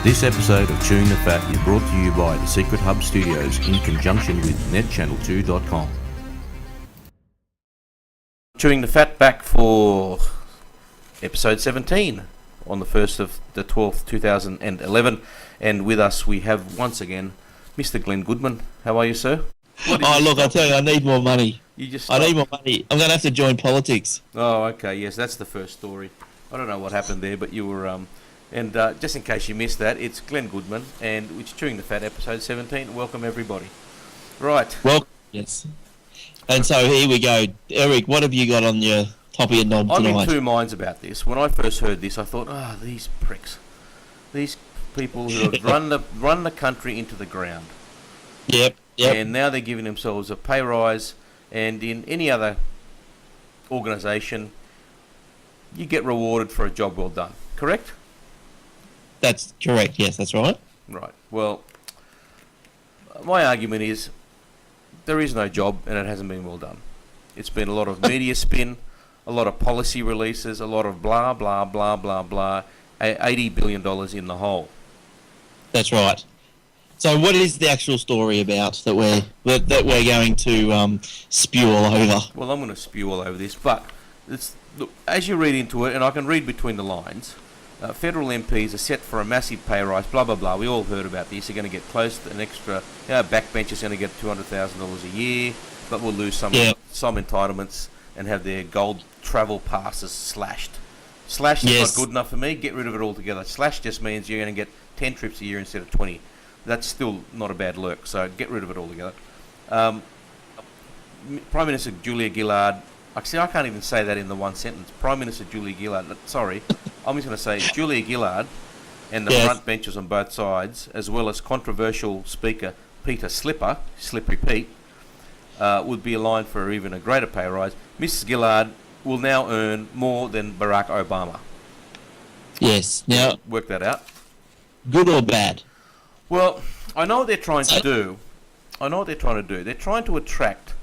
This episode of Chewing the Fat is brought to you by the Secret Hub Studios in conjunction with netchannel2.com. Chewing the Fat back for episode 17 on the 1st of the 12th, 2011. And with us we have once again Mr. Glenn Goodman. How are you, sir? Oh, look, I tell you, I need more money. I need more money. I'm going to have to join politics. Oh, okay. Yes, that's the first story. I don't know what happened there, but you were... And just in case you missed that, it's Glenn Goodman, and it's Chewing the Fat, episode 17. Welcome, everybody. Right. Well, yes. And so here we go. Erik, what have you got on your top of your knob tonight? I'm in two minds about this. When I first heard this, I thought, these pricks. These people who have run the country into the ground. Yep. And now they're giving themselves a pay rise, and in any other organisation, you get rewarded for a job well done. Correct? That's correct, yes, that's right. Right. Well, my argument is there is no job and it hasn't been well done. It's been a lot of media spin, a lot of policy releases, a lot of blah, blah, blah, blah, blah, $80 billion in the hole. That's right. So what is the actual story about that we're going to spew all over? Well, I'm going to spew all over this, but look, as you read into it, and I can read between the lines, federal MPs are set for a massive pay rise, blah, blah, blah. We all heard about this. They're going to get close to an extra, backbenchers going to get $200,000 a year, but we'll lose some entitlements and have their gold travel passes slashed. Slash is not good enough for me. Get rid of it altogether. Slash just means you're going to get 10 trips a year instead of 20. That's still not a bad lurk, so get rid of it altogether. Prime Minister Julia Gillard, actually I can't even say that in the one sentence. Prime Minister Julia Gillard, sorry, I'm just going to say Julia Gillard and the front benches on both sides, as well as controversial speaker Peter Slippery Pete, would be aligned for even a greater pay rise. Mrs. Gillard will now earn more than Barack Obama. Yes. Now, work that out. Good or bad? Well, I know what they're trying to do. They're trying to attract,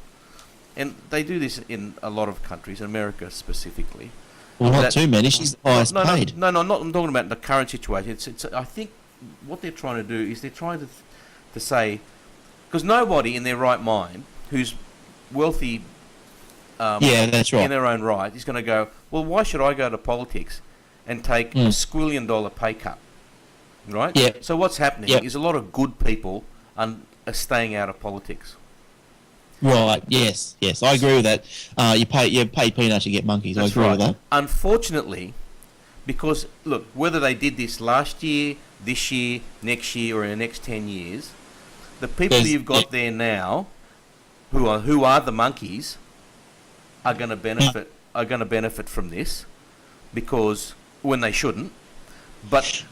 and they do this in a lot of countries, America specifically. Well, not too many. She's the highest paid. No, I'm talking about the current situation. It's. I think what they're trying to do is they're trying to say, because nobody in their right mind who's wealthy, that's right, in their own right, is going to go, well, why should I go to politics and take $1 squillion pay cut? Right? Yeah. So what's happening is a lot of good people are staying out of politics. Right. Yes. I agree with that. You pay peanuts, you get monkeys. That's I agree with that. Unfortunately, because look, whether they did this last year, this year, next year, or in the next 10 years, the people you've got there now, who are the monkeys, are going to benefit. Are going to benefit from this, because when they shouldn't. But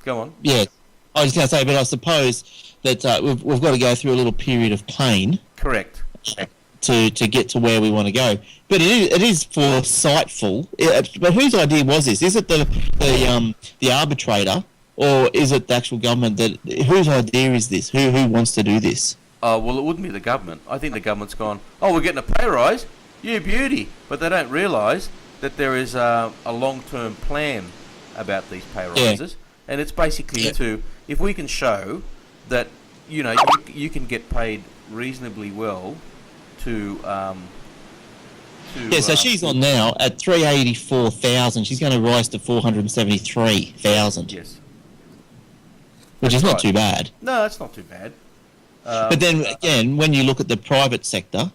go on. Yeah, I was going to say, but I suppose that we've got to go through a little period of pain. Correct. To get to where we want to go, but it is foresightful. But whose idea was this? Is it the arbitrator, or is it the actual government? Whose idea is this? Who wants to do this? Well, it wouldn't be the government. I think the government's gone, we're getting a pay rise. You beauty, but they don't realise that there is a long-term plan about these pay rises, and it's basically if we can show that you can get paid reasonably well so she's on now at 384,000. She's going to rise to 473,000. Yes, which is not too bad. No, it's not too bad. But then again, when you look at the private sector,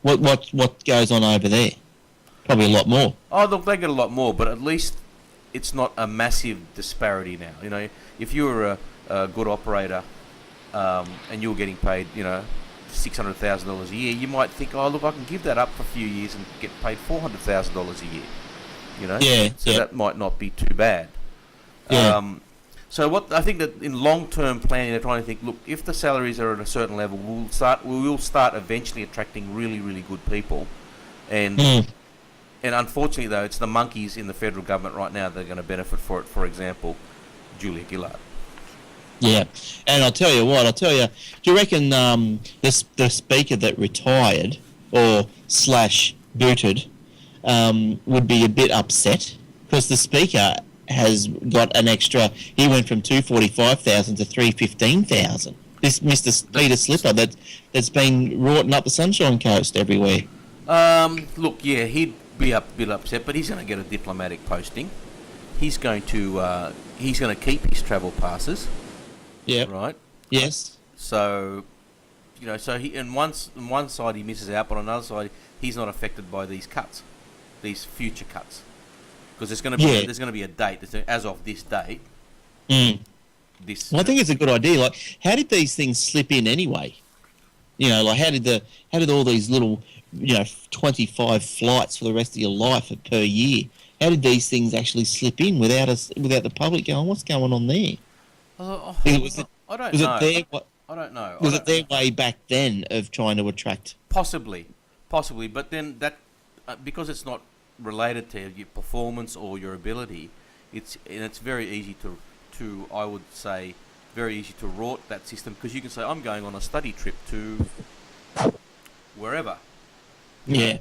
what goes on over there? Probably a lot more. Oh, look, they get a lot more, but at least it's not a massive disparity now. If you were a good operator and you were getting paid, $600,000 a year, you might think, I can give that up for a few years and get paid $400,000 a year. That might not be too bad. So what I think that in long-term planning, they're trying to think, look, if the salaries are at a certain level, we will start eventually attracting really, really good people, and unfortunately though, it's the monkeys in the federal government right now that are going to benefit for it. For example, Julia Gillard. Yeah, and I'll tell you, do you reckon the speaker that retired or / booted would be a bit upset? Because the speaker has got an extra. He went from 245,000 to 315,000. This Mister Peter Slipper that's been rorting up the Sunshine Coast everywhere. Look, yeah, he'd be a bit upset, but he's going to get a diplomatic posting. He's going to keep his travel passes. Yeah. Right. Yes. So, so he on one side he misses out, but on another side he's not affected by these cuts, these future cuts, because there's going to be a date as of this date. Mm. This. Well, I think it's a good idea. Like, how did these things slip in anyway? Like how did all these little 25 flights for the rest of your life per year? How did these things actually slip in without the public going, what's going on there? I don't know. I don't know. Was it their way back then of trying to attract? Possibly, but then that because it's not related to your performance or your ability, it's very easy to I would say very easy to rort that system, because you can say I'm going on a study trip to wherever. Yeah.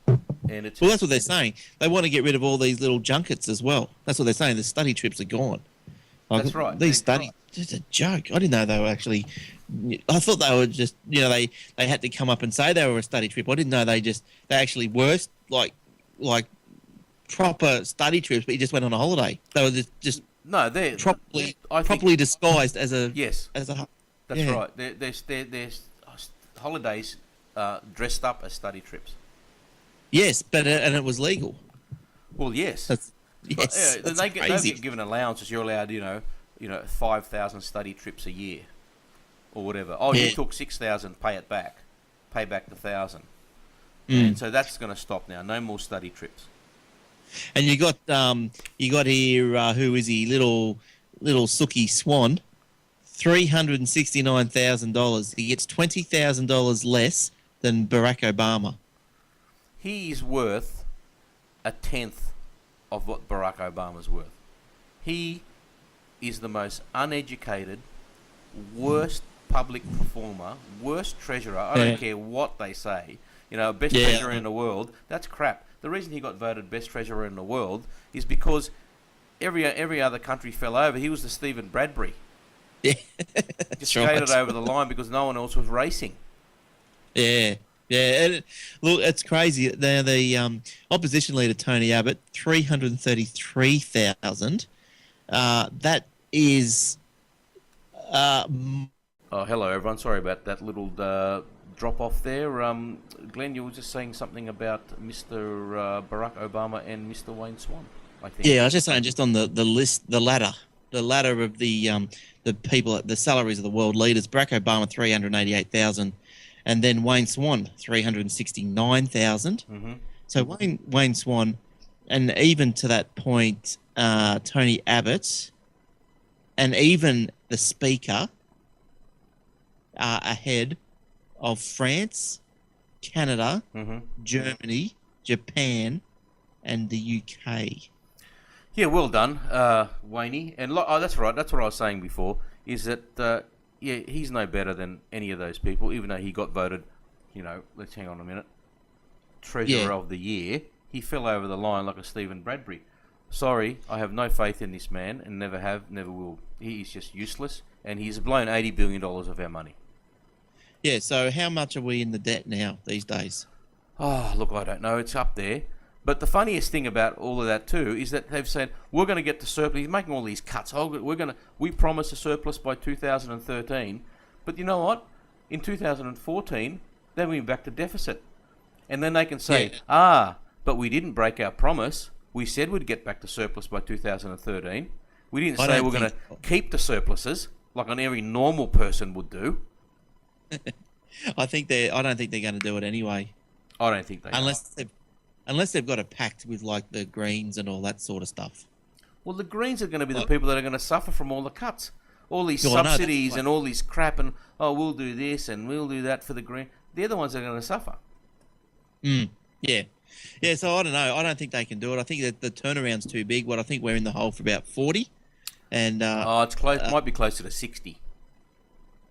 And it's that's what they're saying. They want to get rid of all these little junkets as well. That's what they're saying. The study trips are gone. That's right. These studies, just a joke. I didn't know they were actually. I thought they were just, they had to come up and say they were a study trip. I didn't know they actually were like proper study trips, but you just went on a holiday. They were just no, they're properly disguised as a yes. As a that's right. There's holidays dressed up as study trips. Yes, but and it was legal. Well, yes. That's they crazy. get given allowances. You're allowed, 5,000 study trips a year, or whatever. Oh, you took 6,000, pay it back, pay back the 1,000, and so that's going to stop now. No more study trips. And you got here. Who is he? Little Sookie Swan, $369,000. He gets $20,000 less than Barack Obama. He's worth a tenth of what Barack Obama's worth. He is the most uneducated, worst public performer, worst treasurer. I don't care what they say. Best treasurer in the world. That's crap. The reason he got voted best treasurer in the world is because every other country fell over. He was the Stephen Bradbury. Yeah. Just skated over the line because no one else was racing. Yeah. Yeah, and look, it's crazy. The opposition leader, Tony Abbott, 333,000. That is... hello, everyone. Sorry about that little drop-off there. Glenn, you were just saying something about Mr. Barack Obama and Mr. Wayne Swan, I think. Yeah, I was just saying, just on the list, the ladder of the people, the salaries of the world leaders. Barack Obama, 388,000. And then Wayne Swan, 369,000. Mm-hmm. So Wayne Swan, and even to that point, Tony Abbott, and even the Speaker are ahead of France, Canada, Germany, Japan, and the UK. Yeah, well done, Wayne. And that's right. That's what I was saying before. Is that he's no better than any of those people, even though he got voted, let's hang on a minute, Treasurer of the Year. He fell over the line like a Stephen Bradbury. Sorry, I have no faith in this man and never have, never will. He is just useless, and he's blown $80 billion of our money. Yeah, so how much are we in the debt now these days? Oh, look, I don't know. It's up there. But the funniest thing about all of that too is that they've said we're going to get the surplus. He's making all these cuts. We promised a surplus by 2013, but you know what? In 2014, they went back to deficit, and then they can say, but we didn't break our promise. We said we'd get back to surplus by 2013. We didn't say we're going to keep the surpluses like an every normal person would do. I don't think they're going to do it anyway. I don't think they Unless they've got a pact with like the Greens and all that sort of stuff. Well, the Greens are going to be the people that are going to suffer from all the cuts, all these subsidies and all this crap, and we'll do this and we'll do that for the Green. They're the ones that are going to suffer. Yeah. So I don't know. I don't think they can do it. I think that the turnaround's too big. I think we're in the hole for about 40, and it's close. Might be closer to 60.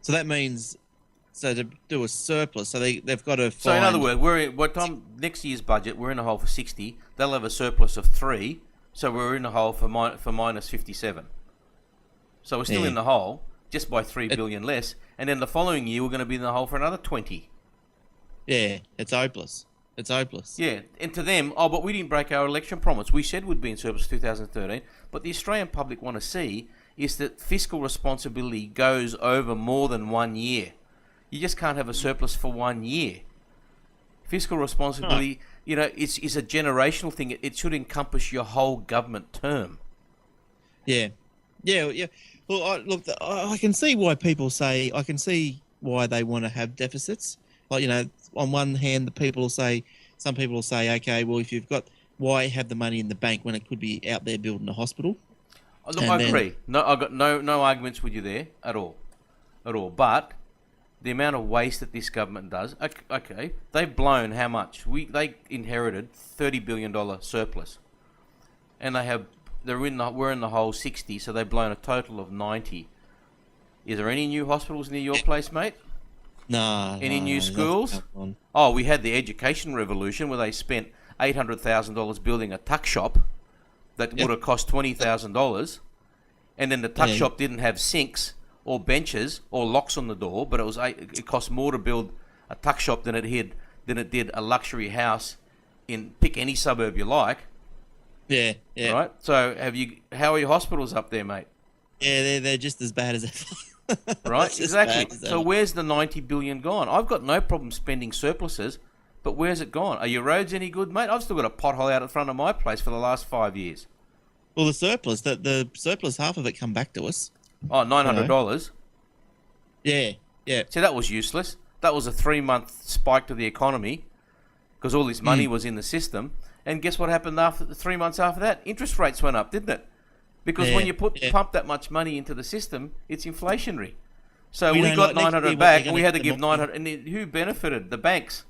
So that means. So to do a surplus, so they've got to find... So in other words, next year's budget, we're in a hole for 60. They'll have a surplus of 3. So we're in the hole for minus 57. So we're still Yeah. in the hole, just by 3 billion less. And then the following year, we're going to be in the hole for another 20. Yeah, it's hopeless. It's hopeless. Yeah, and to them, oh, but we didn't break our election promise. We said we'd be in surplus 2013. But the Australian public want to see is that fiscal responsibility goes over more than 1 year. You just can't have a surplus for 1 year. Fiscal responsibility, is a generational thing. It should encompass your whole government term. Yeah. Yeah. Well, I can see why people say, I can see why they want to have deficits. Like, on one hand, some people will say, okay, well, if you've got, why have the money in the bank when it could be out there building a hospital? Look, I agree. No, I got no arguments with you there at all. But the amount of waste that this government does, okay, they've blown how much? They inherited $30 billion surplus, and we're in the whole 60, so they've blown a total of 90. Is there any new hospitals near your place, mate? No. Any new schools? Oh, we had the education revolution where they spent $800,000 building a tuck shop that would have cost $20,000, and then the tuck shop didn't have sinks or benches or locks on the door, but it cost more to build a tuck shop than it did a luxury house in pick any suburb you like. Yeah. Right. So how are your hospitals up there, mate? Yeah, they're just as bad as ever. Right. Exactly. So where's the 90 billion gone? I've got no problem spending surpluses, but where's it gone? Are your roads any good, mate? I've still got a pothole out in front of my place for the last 5 years. Well, the surplus, half of it come back to us. Oh, $900. Yeah. See, that was useless. That was a 3-month spike to the economy because all this money was in the system. And guess what happened after 3 months after that? Interest rates went up, didn't it? Because when you pump that much money into the system, it's inflationary. So we got 900 back, and we had to give 900. And who benefited? The banks.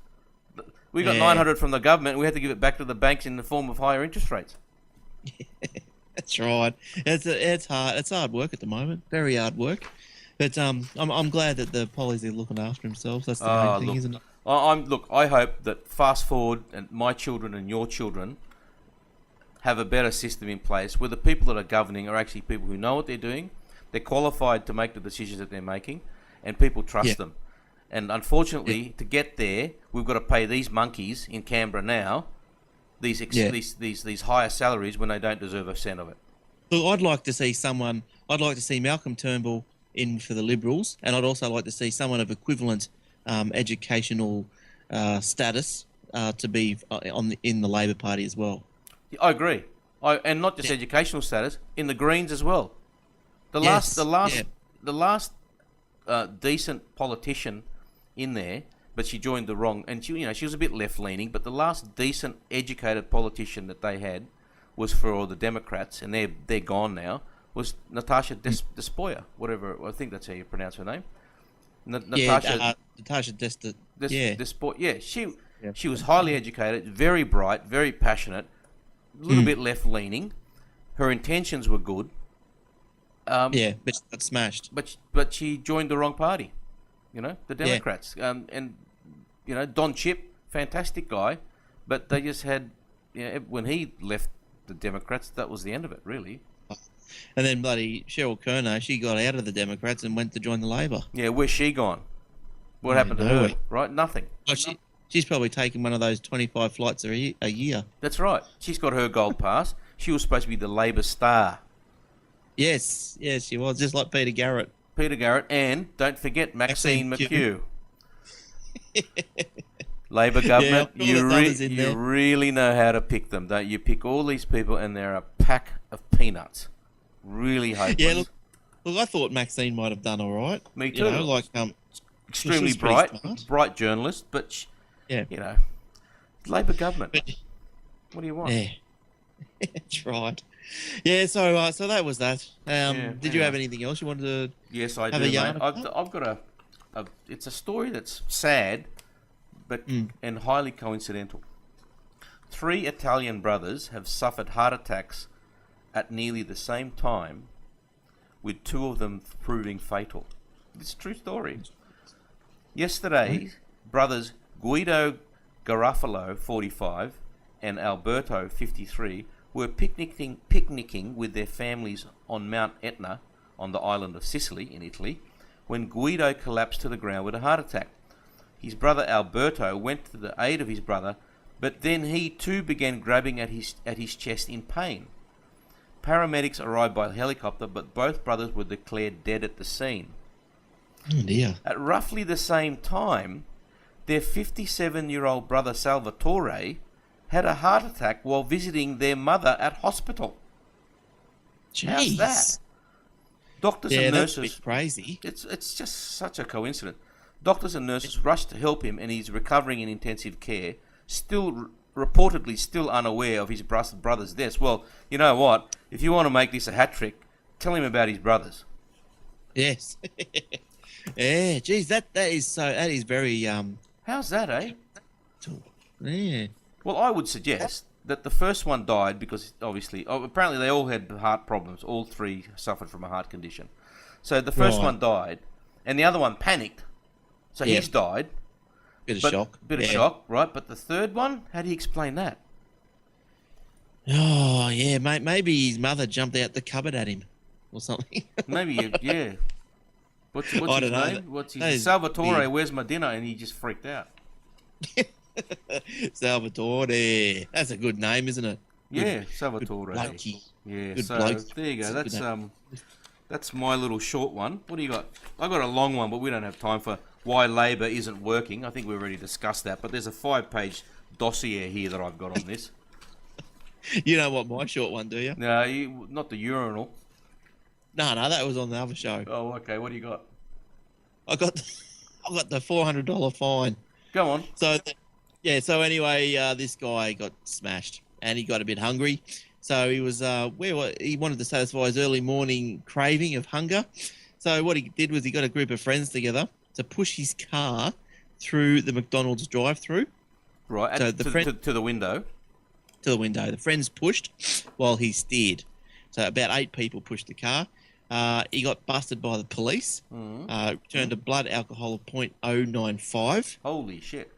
We got 900 from the government, and we had to give it back to the banks in the form of higher interest rates. That's right. It's hard. It's hard work at the moment. Very hard work. But I'm glad that the Pollies are looking after themselves. That's the main thing, isn't it? I hope that fast forward and my children and your children have a better system in place where the people that are governing are actually people who know what they're doing, they're qualified to make the decisions that they're making, and people trust them. And unfortunately, to get there, we've got to pay these monkeys in Canberra now these higher salaries when they don't deserve a cent of it. Look, I'd like to see Malcolm Turnbull in for the Liberals, and I'd also like to see someone of equivalent educational status to be in the Labor Party as well. I agree. And not just educational status, in the Greens as well. The last decent politician in there, but she joined the wrong, and she was a bit left-leaning, but the last decent educated politician that they had was for the Democrats, and they're gone now, was Natasha Despoja, whatever, I think that's how you pronounce her name. Natasha Despoja. Yeah, she was highly educated, very bright, very passionate, a little bit left-leaning. Her intentions were good. But she got smashed. But she joined the wrong party, the Democrats. And Don Chip, fantastic guy, but they just had, when he left the Democrats, that was the end of it, really. And then bloody Cheryl Kerner, she got out of the Democrats and went to join the Labor. Yeah, where's she gone? What happened to her? Right, nothing. Well, she's probably taken one of those 25 flights a year. That's right. She's got her gold pass. She was supposed to be the Labor star. Yes, she was, just like Peter Garrett. And don't forget Maxine McHugh. Labor government, you really know how to pick them, don't you? Pick all these people and they're a pack of peanuts. Really hopeless. Yeah, look, I thought Maxine might have done all right. Me too. Extremely bright journalist, but Labor government. What do you want? Yeah, that's right. Yeah, so that was that. Did you have anything else you wanted to? Yes, I have do, a yarn mate. I've got it's a story that's sad, but and highly coincidental. 3 Italian brothers have suffered heart attacks at nearly the same time, with 2 of them proving fatal. It's a true story. Yesterday, brothers Guido Garofalo, 45, and Alberto, 53, were picnicking with their families on Mount Etna on the island of Sicily in Italy when Guido collapsed to the ground with a heart attack. His brother Alberto went to the aid of his brother, but then he too began grabbing at his chest in pain. Paramedics arrived by helicopter, but both brothers were declared dead at the scene. Oh dear. At roughly the same time, their 57-year-old brother Salvatore had a heart attack while visiting their mother at hospital. Jeez. How's that? Doctors and that's nurses... a bit crazy. It's just such a coincidence. Doctors and nurses rushed to help him, and he's recovering in intensive care, reportedly still unaware of his brother's deaths. Well, you know what? If you want to make this a hat trick, tell him about his brothers. Yes. Yeah, geez, that is very How's that, eh? yeah. Well, I would suggest that the first one died because apparently they all had heart problems. All three suffered from a heart condition. So the first one died, and the other one panicked. So he's died. Bit of shock, right? But the third one, how do you explain that? Oh yeah, mate. Maybe his mother jumped out the cupboard at him, or something. Maybe, yeah. What's his name? What's his Salvatore? Where's my dinner? And he just freaked out. Salvatore. That's a good name, isn't it? Yeah, Salvatore. Good yeah. Good So bloke. there you go. That's my little short one. What do you got? I got a long one, but we don't have time for why Labor isn't working. I think we already discussed that. But there's a 5-page dossier here that I've got on this. You know what my short one, do you? No, not the urinal. No, that was on the other show. Oh, okay. What do you got? I got the $400 fine. Go on. So, So anyway, this guy got smashed, and he got a bit hungry. So he was he wanted to satisfy his early morning craving of hunger. So what he did was he got a group of friends together to push his car through the McDonald's drive-through. Right. So to the window. To the window. The friends pushed while he steered. So about 8 people pushed the car. He got busted by the police. Returned a blood alcohol of 0.095. Holy shit.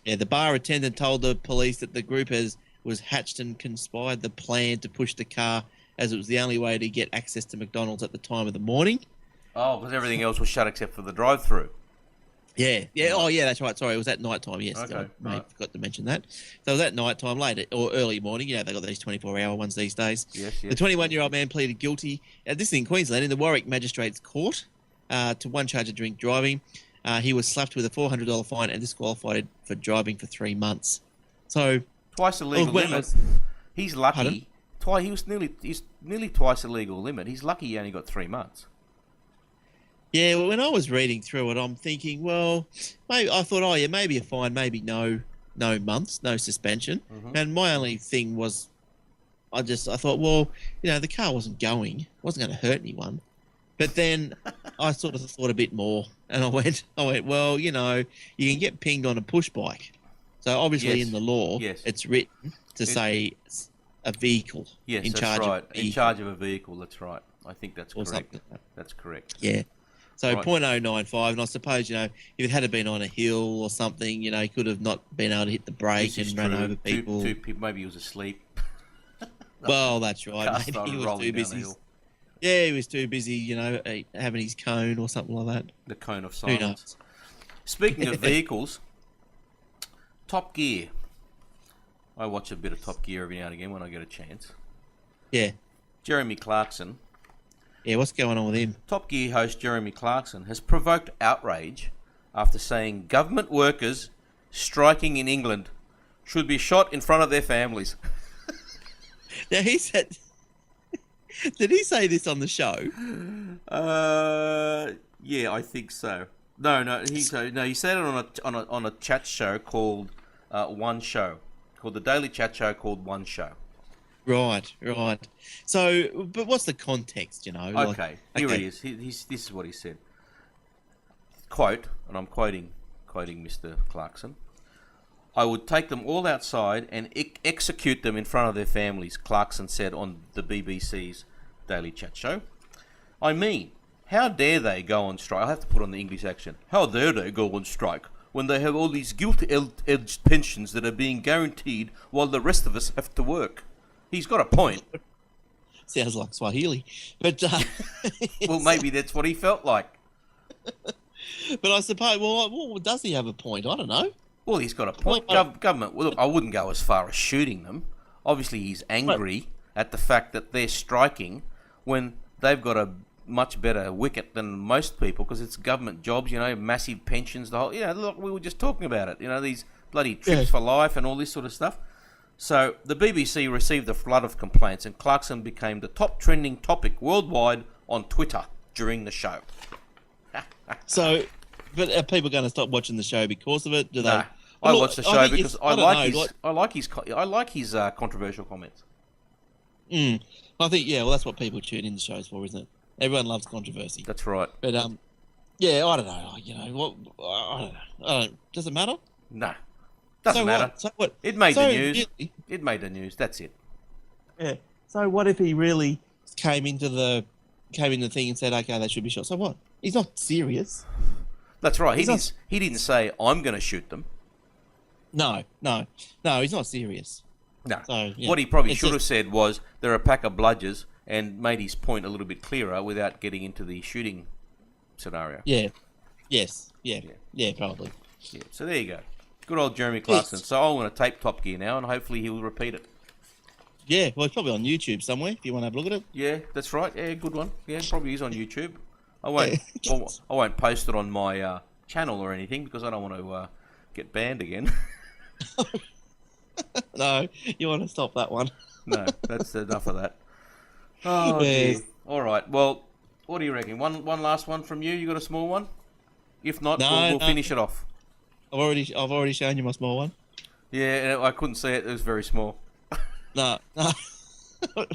Yeah, the bar attendant told the police that the group was hatched and conspired the plan to push the car as it was the only way to get access to McDonald's at the time of the morning. Oh, because everything else was shut except for the drive-through. Yeah. Oh, yeah, that's right. Sorry, it was at night time. Yes, Okay, I forgot to mention that. So it was at night time, late or early morning. You know, they got these 24-hour ones these days. Yes. The 21-year-old man pleaded guilty. This is in Queensland, in the Warwick Magistrates Court, to one charge of drink driving. He was slapped with a $400 fine and disqualified for driving for 3 months. So twice the legal limit. He's lucky. He's nearly twice the legal limit. He's lucky he only got 3 months. Yeah, well, when I was reading through it, I'm thinking, well, maybe I thought, maybe a fine, maybe no months, no suspension. Mm-hmm. And my only thing was, I thought, well, the car wasn't going to hurt anyone. But then I sort of thought a bit more, and I went, well, you can get pinged on a push bike. So obviously in the law, it's written to say it's a vehicle. Yes, in that's charge right. Of a vehicle. In charge of a vehicle, that's right. I think that's Or correct. something. That's correct. Yeah. So Right. 0.095, and I suppose, if it had been on a hill or something, he could have not been able to hit the brake This is and run true. over people. Two people. Maybe he was asleep. Well, that's right. Car Maybe started he was rolling too down the busy. hill. Yeah, he was too busy, having his cone or something like that. The cone of Who silence. knows? Speaking of vehicles, Top Gear. I watch a bit of Top Gear every now and again when I get a chance. Yeah. Jeremy Clarkson. Yeah, what's going on with him? Top Gear host Jeremy Clarkson has provoked outrage after saying government workers striking in England should be shot in front of their families. Now, he said... Did he say this on the show? Yeah, I think so. No. He said it on a chat show called One Show, called the Daily Chat Show called One Show. Right. So, but what's the context? Okay, here it is. This is what he said. Quote, and I'm quoting Mr. Clarkson. I would take them all outside and execute them in front of their families, Clarkson said on the BBC's Daily Chat Show. I mean, how dare they go on strike? I have to put on the English accent. How dare they go on strike when they have all these guilt-edged pensions that are being guaranteed while the rest of us have to work? He's got a point. Sounds like Swahili, but Well, maybe that's what he felt like. but I suppose. Well, does he have a point? I don't know. Well, he's got a point. Government. Well, look, I wouldn't go as far as shooting them. Obviously, he's angry at the fact that they're striking when they've got a much better wicket than most people because it's government jobs. You know, massive pensions. The whole. You know, look, we were just talking about it. You know, these bloody trips for life and all this sort of stuff. So the BBC received a flood of complaints, and Clarkson became the top trending topic worldwide on Twitter during the show. So, but are people going to stop watching the show because of it? Do Nah, they? I watch the show because I like his controversial comments. I think that's what people tune in the shows for, isn't it? Everyone loves controversy. That's right. But yeah, I don't know. You know what? I don't know. Does it matter? No. Doesn't matter. So what? It made the news. It made the news. That's it. Yeah. So what if he really came into the thing and said, "Okay, they should be shot." So what? He's not serious. That's right. He didn't say I'm going to shoot them. No. He's not serious. No. So, what he probably should have said was they're a pack of bludgers and made his point a little bit clearer without getting into the shooting scenario. Yeah. Yes. Yeah. Probably. Yeah. So there you go. Good old Jeremy Clarkson. So I'm going to tape Top Gear now, and hopefully he'll repeat it. Yeah, well, it's probably on YouTube somewhere if you want to have a look at it. Yeah, that's right. Yeah, good one. Yeah, it probably is on YouTube. I won't post it on my channel or anything because I don't want to get banned again. No, you want to stop that one. No, that's enough of that. Oh, dear. All right. Well, what do you reckon? One last one from you? You got a small one? If not, we'll finish it off. I've already shown you my small one. Yeah, I couldn't see it. It was very small. No.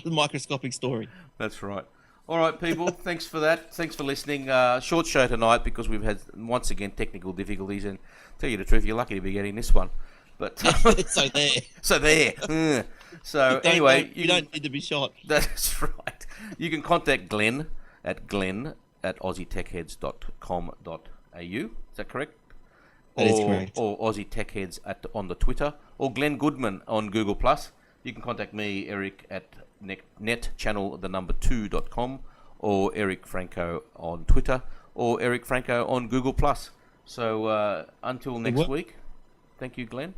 Microscopic story. That's right. All right, people. Thanks for that. Thanks for listening. Short show tonight because we've had, once again, technical difficulties. And tell you the truth, you're lucky to be getting this one. But So there. So anyway, you don't need to be shot. That's right. You can contact Glenn at aussietechheads.com.au. Is that correct? That is correct. Or Aussie Tech Heads on the Twitter, or Glenn Goodman on Google+. You can contact me, Eric, at netchannel2.com, or Erik Franco on Twitter, or Erik Franco on Google+. So until next week, thank you, Glenn.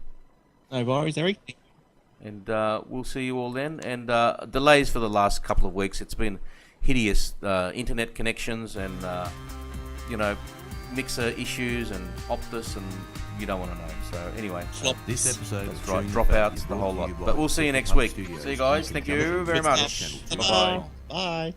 No worries, Eric. And we'll see you all then. And delays for the last couple of weeks. It's been hideous. Internet connections and, mixer issues and Optus, and you don't want to know. So anyway, this episode that's right, dropouts, the whole lot. But we'll see you next week. See you guys. Thank you very much. Bye-bye. Bye.